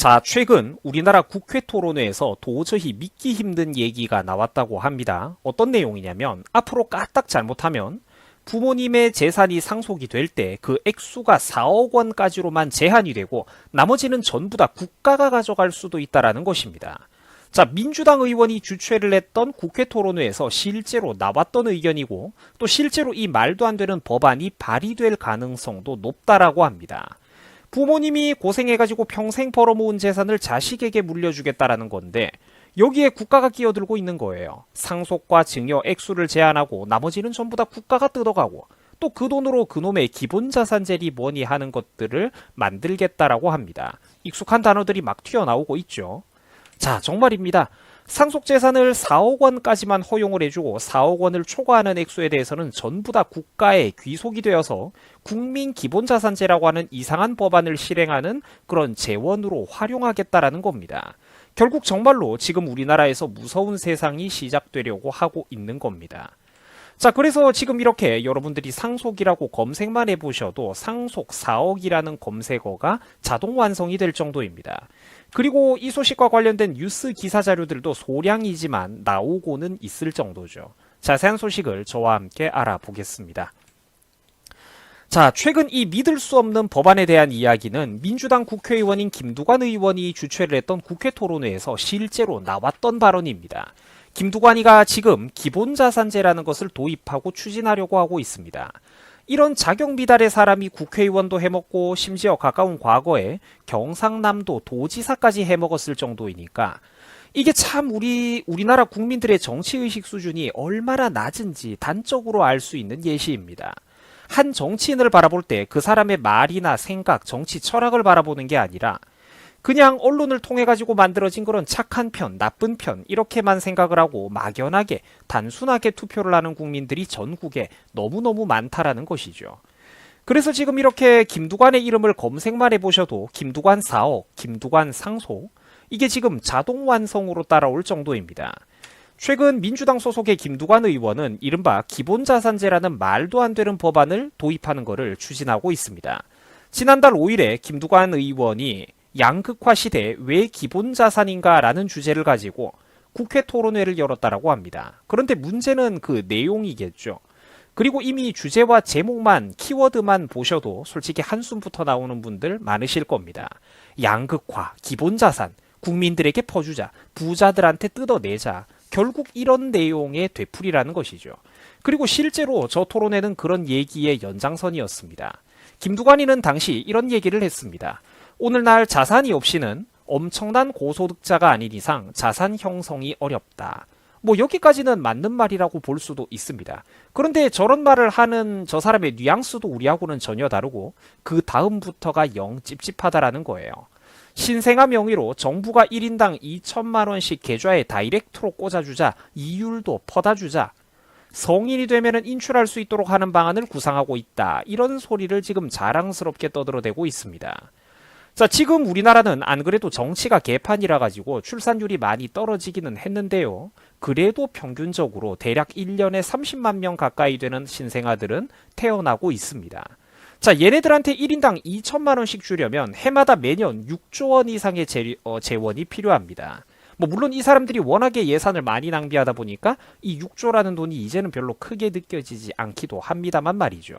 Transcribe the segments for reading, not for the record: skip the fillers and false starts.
자, 최근 우리나라 국회 토론회에서 도저히 믿기 힘든 얘기가 나왔다고 합니다. 어떤 내용이냐면 앞으로 까딱 잘못하면 부모님의 재산이 상속이 될 때 그 액수가 4억 원까지로만 제한이 되고 나머지는 전부 다 국가가 가져갈 수도 있다라는 것입니다. 자, 민주당 의원이 주최를 했던 국회 토론회에서 실제로 나왔던 의견이고 또 실제로 이 말도 안 되는 법안이 발의될 가능성도 높다라고 합니다. 부모님이 고생해가지고 평생 벌어모은 재산을 자식에게 물려주겠다라는 건데 여기에 국가가 끼어들고 있는 거예요. 상속과 증여 액수를 제한하고 나머지는 전부 다 국가가 뜯어가고 또 그 돈으로 그놈의 기본자산제리 뭐니 하는 것들을 만들겠다라고 합니다. 익숙한 단어들이 막 튀어나오고 있죠. 자, 정말입니다. 상속재산을 4억 원까지만 허용을 해주고 4억 원을 초과하는 액수에 대해서는 전부 다 국가에 귀속이 되어서 국민기본자산제라고 하는 이상한 법안을 실행하는 그런 재원으로 활용하겠다라는 겁니다. 결국 정말로 지금 우리나라에서 무서운 세상이 시작되려고 하고 있는 겁니다. 자, 그래서 지금 이렇게 여러분들이 상속이라고 검색만 해보셔도 상속 4억이라는 검색어가 자동 완성이 될 정도입니다. 그리고 이 소식과 관련된 뉴스 기사 자료들도 소량이지만 나오고는 있을 정도죠. 자세한 소식을 저와 함께 알아보겠습니다. 자, 최근 이 믿을 수 없는 법안에 대한 이야기는 민주당 국회의원인 김두관 의원이 주최를 했던 국회 토론회에서 실제로 나왔던 발언입니다. 김두관이가 지금 기본자산제라는 것을 도입하고 추진하려고 하고 있습니다. 이런 자격 미달의 사람이 국회의원도 해먹고 심지어 가까운 과거에 경상남도 도지사까지 해먹었을 정도이니까 이게 참 우리나라 국민들의 정치의식 수준이 얼마나 낮은지 단적으로 알 수 있는 예시입니다. 한 정치인을 바라볼 때 그 사람의 말이나 생각, 정치 철학을 바라보는 게 아니라 그냥 언론을 통해 가지고 만들어진 그런 착한 편, 나쁜 편 이렇게만 생각을 하고 막연하게 단순하게 투표를 하는 국민들이 전국에 너무너무 많다라는 것이죠. 그래서 지금 이렇게 김두관의 이름을 검색만 해보셔도 김두관 4억, 김두관 상속 이게 지금 자동 완성으로 따라올 정도입니다. 최근 민주당 소속의 김두관 의원은 이른바 기본자산제라는 말도 안 되는 법안을 도입하는 것을 추진하고 있습니다. 지난달 5일에 김두관 의원이 양극화 시대에 왜 기본자산인가 라는 주제를 가지고 국회 토론회를 열었다라고 합니다. 그런데 문제는 그 내용이겠죠. 그리고 이미 주제와 제목만 키워드만 보셔도 솔직히 한숨부터 나오는 분들 많으실 겁니다. 양극화, 기본자산, 국민들에게 퍼주자, 부자들한테 뜯어내자. 결국 이런 내용의 되풀이라는 것이죠. 그리고 실제로 저 토론회는 그런 얘기의 연장선이었습니다. 김두관이는 당시 이런 얘기를 했습니다. 오늘날 자산이 없이는 엄청난 고소득자가 아닌 이상 자산 형성이 어렵다. 뭐 여기까지는 맞는 말이라고 볼 수도 있습니다. 그런데 저런 말을 하는 저 사람의 뉘앙스도 우리하고는 전혀 다르고 그 다음부터가 영 찝찝하다라는 거예요. 신생아 명의로 정부가 1인당 2천만 원씩 계좌에 다이렉트로 꽂아주자, 이율도 퍼다주자, 성인이 되면 인출할 수 있도록 하는 방안을 구상하고 있다. 이런 소리를 지금 자랑스럽게 떠들어대고 있습니다. 자, 지금 우리나라는 안 그래도 정치가 개판이라 가지고 출산율이 많이 떨어지기는 했는데요. 그래도 평균적으로 대략 1년에 30만 명 가까이 되는 신생아들은 태어나고 있습니다. 자, 얘네들한테 1인당 2천만 원씩 주려면 해마다 매년 6조 원 이상의 재원이 필요합니다. 뭐 물론 이 사람들이 워낙에 예산을 많이 낭비하다 보니까 이 6조라는 돈이 이제는 별로 크게 느껴지지 않기도 합니다만 말이죠.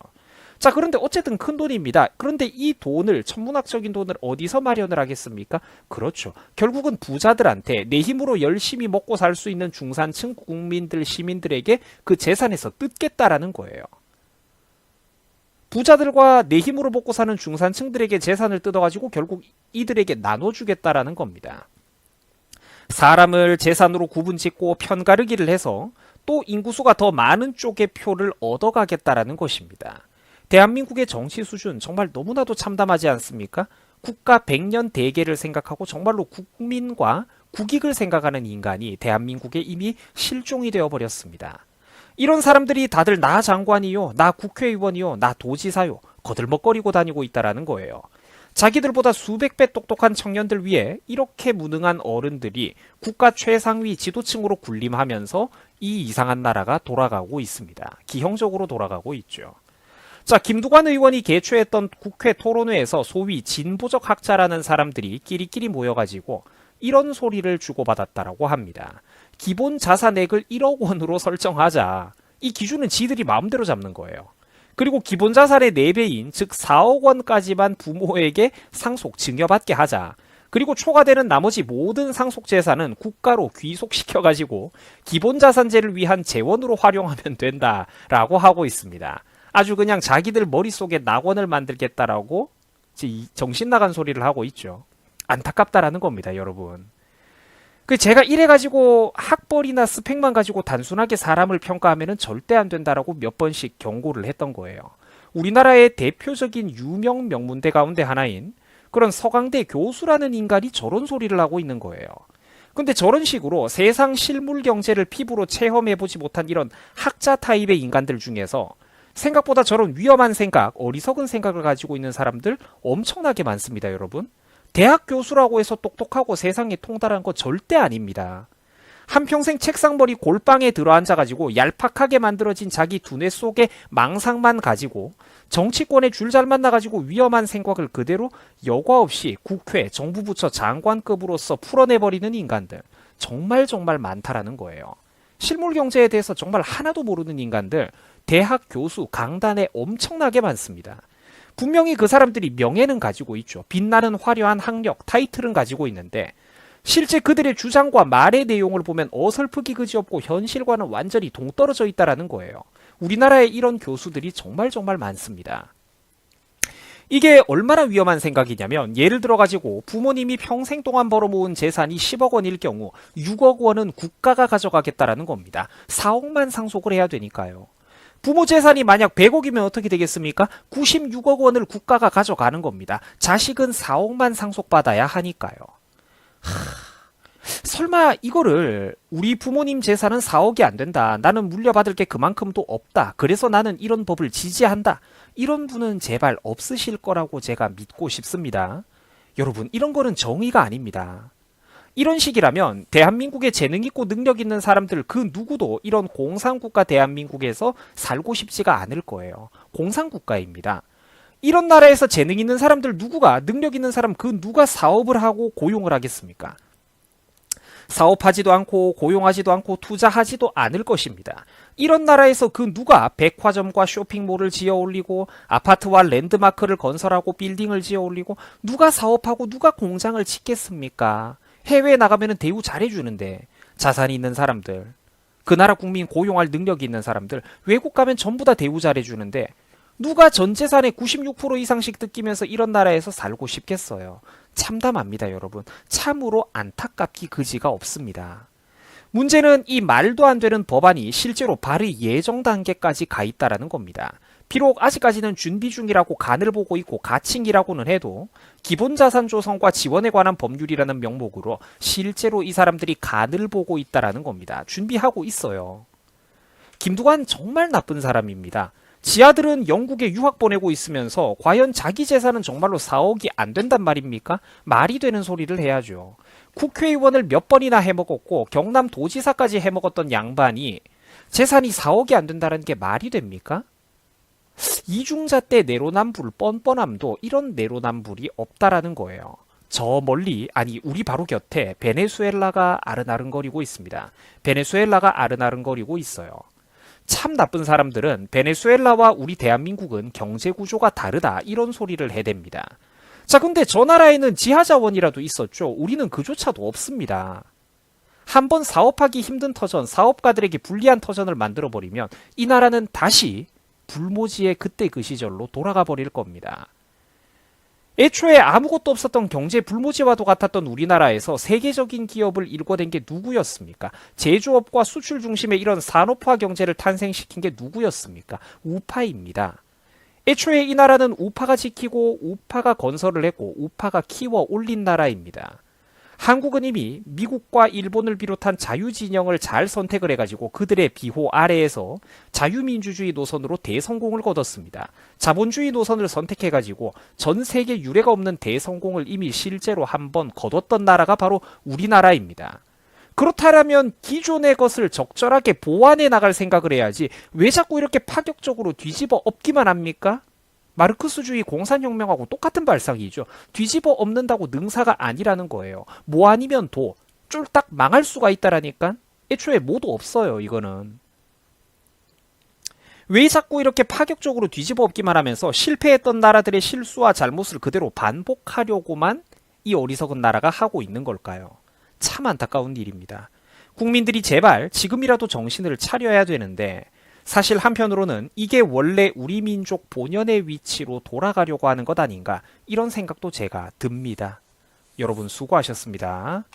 자, 그런데 어쨌든 큰 돈입니다. 그런데 이 돈을, 천문학적인 돈을 어디서 마련을 하겠습니까? 그렇죠. 결국은 부자들한테 내 힘으로 열심히 먹고 살 수 있는 중산층 국민들, 시민들에게 그 재산에서 뜯겠다라는 거예요. 부자들과 내 힘으로 먹고 사는 중산층들에게 재산을 뜯어가지고 결국 이들에게 나눠주겠다라는 겁니다. 사람을 재산으로 구분짓고 편가르기를 해서 또 인구수가 더 많은 쪽의 표를 얻어가겠다라는 것입니다. 대한민국의 정치 수준 정말 너무나도 참담하지 않습니까? 국가 100년 대계를 생각하고 정말로 국민과 국익을 생각하는 인간이 대한민국에 이미 실종이 되어버렸습니다. 이런 사람들이 다들 나 장관이요, 나 국회의원이요, 나 도지사요 거들먹거리고 다니고 있다라는 거예요. 자기들보다 수백 배 똑똑한 청년들 위해 이렇게 무능한 어른들이 국가 최상위 지도층으로 군림하면서 이 이상한 나라가 돌아가고 있습니다. 기형적으로 돌아가고 있죠. 자, 김두관 의원이 개최했던 국회 토론회에서 소위 진보적 학자라는 사람들이 끼리끼리 모여가지고 이런 소리를 주고받았다라고 합니다. 기본 자산액을 1억 원으로 설정하자. 이 기준은 지들이 마음대로 잡는 거예요. 그리고 기본 자산의 4배인 즉 4억 원까지만 부모에게 상속 증여받게 하자. 그리고 초과되는 나머지 모든 상속 재산은 국가로 귀속시켜가지고 기본 자산제를 위한 재원으로 활용하면 된다라고 하고 있습니다. 아주 그냥 자기들 머릿속에 낙원을 만들겠다라고 정신 나간 소리를 하고 있죠. 안타깝다라는 겁니다, 여러분. 제가 이래가지고 학벌이나 스펙만 가지고 단순하게 사람을 평가하면 절대 안 된다라고 몇 번씩 경고를 했던 거예요. 우리나라의 대표적인 유명 명문대 가운데 하나인 그런 서강대 교수라는 인간이 저런 소리를 하고 있는 거예요. 근데 저런 식으로 세상 실물 경제를 피부로 체험해보지 못한 이런 학자 타입의 인간들 중에서 생각보다 저런 위험한 생각, 어리석은 생각을 가지고 있는 사람들 엄청나게 많습니다, 여러분. 대학 교수라고 해서 똑똑하고 세상에 통달한 거 절대 아닙니다. 한평생 책상머리 골방에 들어앉아가지고 얄팍하게 만들어진 자기 두뇌 속의 망상만 가지고 정치권에 줄 잘 만나가지고 위험한 생각을 그대로 여과 없이 국회, 정부 부처 장관급으로서 풀어내버리는 인간들 정말 많다라는 거예요. 실물 경제에 대해서 정말 하나도 모르는 인간들 대학 교수, 강단에 엄청나게 많습니다. 분명히 그 사람들이 명예는 가지고 있죠. 빛나는 화려한 학력, 타이틀은 가지고 있는데 실제 그들의 주장과 말의 내용을 보면 어설프기 그지없고 현실과는 완전히 동떨어져 있다라는 거예요. 우리나라에 이런 교수들이 정말 많습니다. 이게 얼마나 위험한 생각이냐면 예를 들어가지고 부모님이 평생 동안 벌어모은 재산이 10억 원일 경우 6억 원은 국가가 가져가겠다라는 겁니다. 4억만 상속을 해야 되니까요. 부모 재산이 만약 100억이면 어떻게 되겠습니까? 96억 원을 국가가 가져가는 겁니다. 자식은 4억만 상속받아야 하니까요. 설마 이거를 우리 부모님 재산은 4억이 안 된다. 나는 물려받을 게 그만큼도 없다. 그래서 나는 이런 법을 지지한다. 이런 분은 제발 없으실 거라고 제가 믿고 싶습니다. 여러분, 이런 거는 정의가 아닙니다. 이런 식이라면 대한민국에 재능 있고 능력 있는 사람들 그 누구도 이런 공산국가 대한민국에서 살고 싶지가 않을 거예요. 공산국가입니다. 이런 나라에서 재능 있는 사람들 누구가, 능력 있는 사람 그 누가 사업을 하고 고용을 하겠습니까? 사업하지도 않고 고용하지도 않고 투자하지도 않을 것입니다. 이런 나라에서 그 누가 백화점과 쇼핑몰을 지어 올리고 아파트와 랜드마크를 건설하고 빌딩을 지어 올리고 누가 사업하고 누가 공장을 짓겠습니까? 해외에 나가면 대우 잘해주는데 자산이 있는 사람들, 그 나라 국민 고용할 능력이 있는 사람들 외국 가면 전부 다 대우 잘해주는데 누가 전 재산의 96% 이상씩 뜯기면서 이런 나라에서 살고 싶겠어요. 참담합니다, 여러분. 참으로 안타깝기 그지가 없습니다. 문제는 이 말도 안 되는 법안이 실제로 발의 예정 단계까지 가 있다라는 겁니다. 비록 아직까지는 준비 중이라고 간을 보고 있고 가칭이라고는 해도 기본자산 조성과 지원에 관한 법률이라는 명목으로 실제로 이 사람들이 간을 보고 있다라는 겁니다. 준비하고 있어요. 김두관 정말 나쁜 사람입니다. 지 아들은 영국에 유학 보내고 있으면서 과연 자기 재산은 정말로 4억이 안 된단 말입니까? 말이 되는 소리를 해야죠. 국회의원을 몇 번이나 해먹었고 경남도지사까지 해먹었던 양반이 재산이 4억이 안 된다는 게 말이 됩니까? 이중자 때 내로남불 뻔뻔함도 이런 내로남불이 없다라는 거예요. 저 멀리, 아니 우리 바로 곁에 베네수엘라가 아른아른거리고 있습니다. 베네수엘라가 아른아른거리고 있어요. 참 나쁜 사람들은 베네수엘라와 우리 대한민국은 경제 구조가 다르다 이런 소리를 해댑니다. 자, 근데 저 나라에는 지하자원이라도 있었죠. 우리는 그조차도 없습니다. 한번 사업하기 힘든 터전, 사업가들에게 불리한 터전을 만들어버리면 이 나라는 다시 불모지의 그때 그 시절로 돌아가 버릴 겁니다. 애초에 아무것도 없었던 경제 불모지와도 같았던 우리나라에서 세계적인 기업을 일궈낸 게 누구였습니까? 제조업과 수출 중심의 이런 산업화 경제를 탄생시킨 게 누구였습니까? 우파입니다. 애초에 이 나라는 우파가 지키고 우파가 건설을 했고 우파가 키워 올린 나라입니다. 한국은 이미 미국과 일본을 비롯한 자유진영을 잘 선택을 해가지고 그들의 비호 아래에서 자유민주주의 노선으로 대성공을 거뒀습니다. 자본주의 노선을 선택해가지고 전 세계 유례가 없는 대성공을 이미 실제로 한번 거뒀던 나라가 바로 우리나라입니다. 그렇다면 기존의 것을 적절하게 보완해 나갈 생각을 해야지 왜 자꾸 이렇게 파격적으로 뒤집어 엎기만 합니까? 마르크스주의 공산혁명하고 똑같은 발상이죠. 뒤집어 엎는다고 능사가 아니라는 거예요. 뭐 아니면 도, 쫄딱 망할 수가 있다라니까? 애초에 뭐도 없어요, 이거는. 왜 자꾸 이렇게 파격적으로 뒤집어 엎기만 하면서 실패했던 나라들의 실수와 잘못을 그대로 반복하려고만 이 어리석은 나라가 하고 있는 걸까요? 참 안타까운 일입니다. 국민들이 제발 지금이라도 정신을 차려야 되는데 사실 한편으로는 이게 원래 우리 민족 본연의 위치로 돌아가려고 하는 것 아닌가 이런 생각도 제가 듭니다. 여러분 수고하셨습니다.